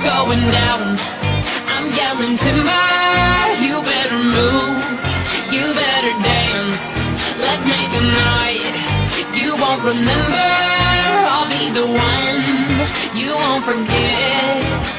going down. I'm yelling timber, you better move, you better dance. Let's make a night you won't remember. I'll be the one you won't forget.